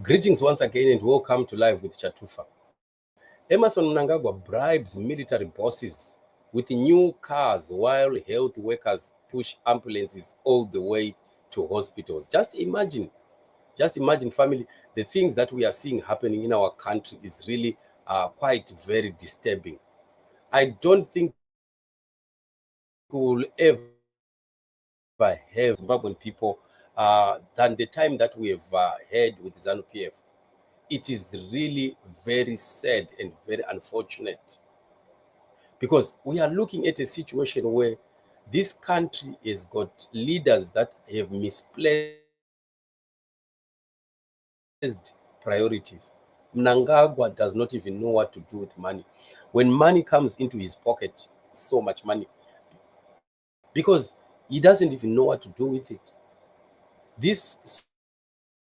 Greetings once again and welcome to Live with Chatufa. Mnangagwa bribes military bosses with new cars while health workers push ambulances all the way to hospitals. Just imagine, family, the things that we are seeing happening in our country is really quite very disturbing. I don't think we will ever have Zimbabwean people than the time that we have had with ZANU-PF. It is really very sad and very unfortunate, because we are looking at a situation where this country has got leaders that have misplaced priorities. Mnangagwa does not even know what to do with money. When money comes into his pocket, so much money, because he doesn't even know what to do with it. This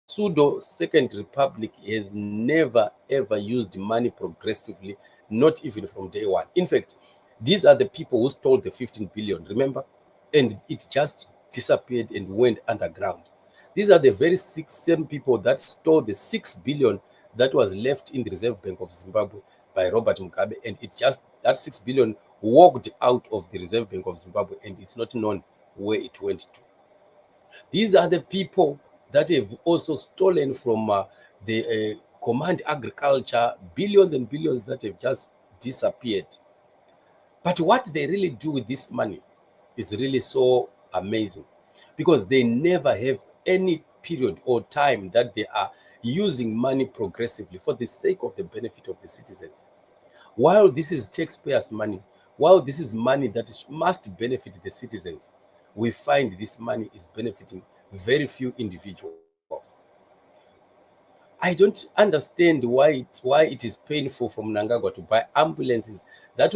pseudo Second Republic has never ever used money progressively, not even from day one. In fact, these are the people who stole the 15 billion, remember? And it just disappeared and went underground. These are the very same people that stole the 6 billion that was left in the Reserve Bank of Zimbabwe by Robert Mugabe, and it's just that 6 billion walked out of the Reserve Bank of Zimbabwe, and it's not known where it went to. These are the people that have also stolen from the Command Agriculture, billions and billions that have just disappeared. But what they really do with this money is really so amazing, because they never have any period or time that they are using money progressively for the sake of the benefit of the citizens. While this is taxpayers' money, while this is money that must benefit the citizens, we find this money is benefiting very few individuals. I don't understand why it is painful for Mnangagwa to buy ambulances that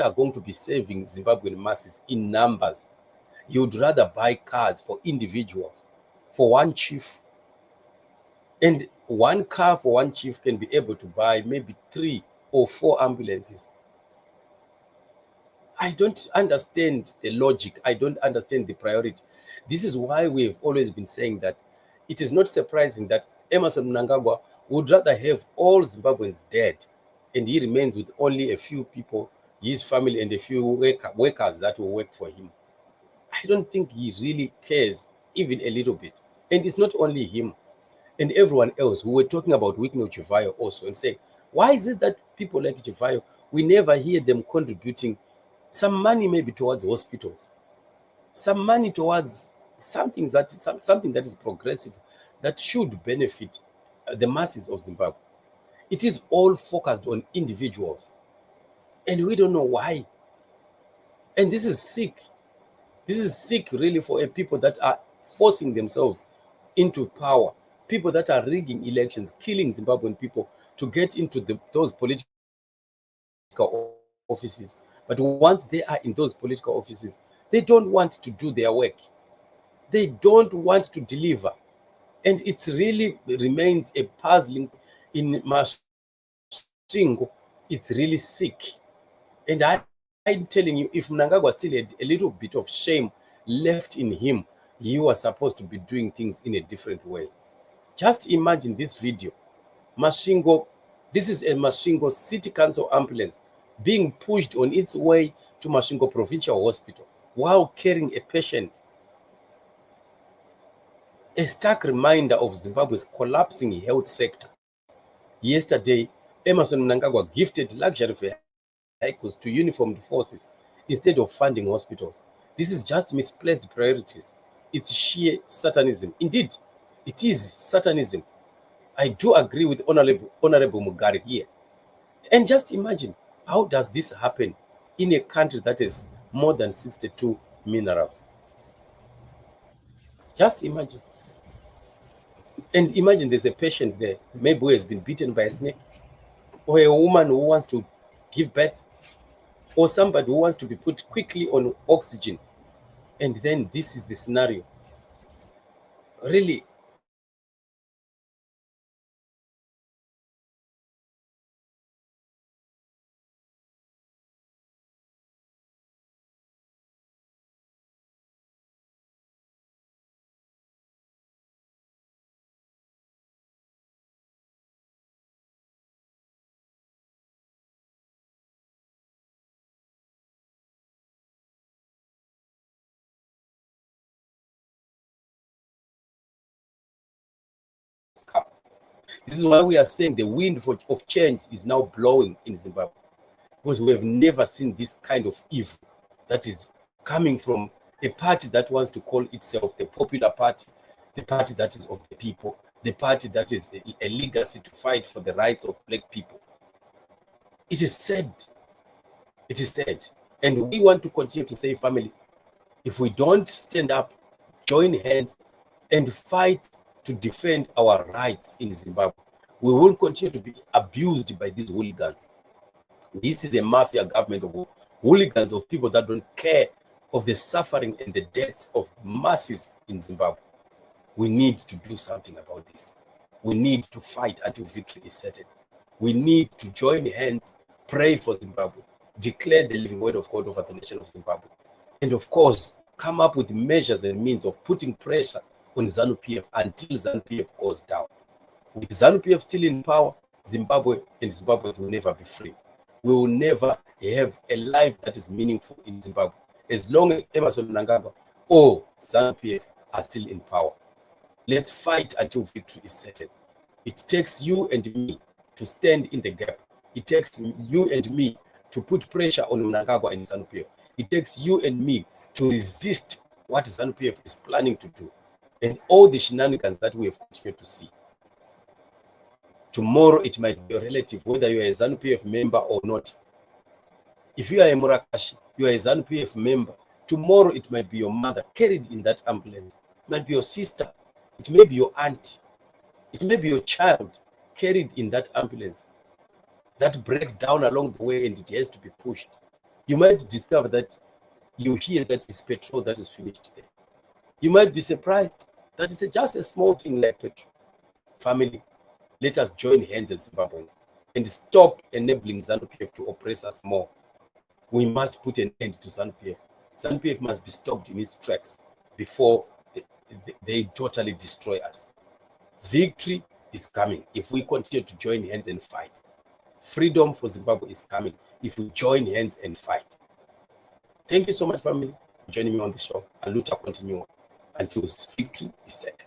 are going to be saving Zimbabwean masses in numbers. He would rather buy cars for individuals, for one chief. And one car for one chief can be able to buy maybe 3 or 4 ambulances. I don't understand the logic. I don't understand the priority. This is why we have always been saying that it is not surprising that Mnangagwa would rather have all Zimbabweans dead, and he remains with only a few people, his family, and a few workers that will work for him. I don't think he really cares even a little bit. And it's not only him and everyone else who were talking about weakening Chivayo also, and saying, why is it that people like Chivayo, we never hear them contributing some money maybe towards hospitals, some money towards something that is progressive, that should benefit the masses of Zimbabwe? It is all focused on individuals, and we don't know why. And this is sick. This is sick really for people that are forcing themselves into power, people that are rigging elections, killing Zimbabwean people to get into those political offices. But once they are in those political offices, they don't want to do their work. They don't want to deliver. And it really remains a puzzling in Mashingo. It's really sick. And I'm telling you, if Mnangagwa still had a little bit of shame left in him, he was supposed to be doing things in a different way. Just imagine this video. Mashingo, this is a Mashingo City Council ambulance being pushed on its way to Mashingo Provincial Hospital while carrying a patient. A stark reminder of Zimbabwe's collapsing health sector. Yesterday, Emmerson Mnangagwa gifted luxury vehicles to uniformed forces instead of funding hospitals. This is just misplaced priorities. It's sheer satanism. Indeed, it is satanism. I do agree with Honorable Mugari here. And just imagine, how does this happen in a country that has more than 62 minerals? Just imagine. And imagine there's a patient there, maybe who has been bitten by a snake, or a woman who wants to give birth, or somebody who wants to be put quickly on oxygen. And then this is the scenario. Really, This is why we are saying the wind of change is now blowing in Zimbabwe, because we have never seen this kind of evil that is coming from a party that wants to call itself the Popular Party, the party that is of the people, the party that is a legacy to fight for the rights of black people. It is sad. It is sad. And we want to continue to say, family, if we don't stand up, join hands, and fight to defend our rights in Zimbabwe, we will continue to be abused by these hooligans. This is a mafia government of hooligans, of people that don't care of the suffering and the deaths of masses in Zimbabwe. We need to do something about this. We need to fight until victory is certain. We need to join hands, pray for Zimbabwe, declare the living word of God over the nation of Zimbabwe, and of course, come up with measures and means of putting pressure on ZANU-PF until ZANU-PF goes down. With ZANU-PF still in power, Zimbabwe and Zimbabweans will never be free. We will never have a life that is meaningful in Zimbabwe as long as Emmerson Mnangagwa or ZANU-PF are still in power. Let's fight until victory is certain. It takes you and me to stand in the gap. It takes you and me to put pressure on Mnangagwa and ZANU-PF. It takes you and me to resist what ZANU-PF is planning to do and all the shenanigans that we have continued to see. Tomorrow it might be your relative, whether you are a ZANU-PF member or not. If you are a Murakashi, you are a ZANU-PF member. Tomorrow it might be your mother carried in that ambulance. It might be your sister. It may be your aunt. It may be your child carried in that ambulance that breaks down along the way and it has to be pushed. You might discover that you hear that it's petrol that is finished there. You might be surprised that it's just a small thing like petrol. Family, let us join hands as Zimbabweans and stop enabling ZANU-PF to oppress us more. We must put an end to ZANU-PF. ZANU-PF must be stopped in its tracks before they totally destroy us. Victory is coming if we continue to join hands and fight. Freedom for Zimbabwe is coming if we join hands and fight. Thank you so much, family, for joining me on the show. And Luta continue until victory is set.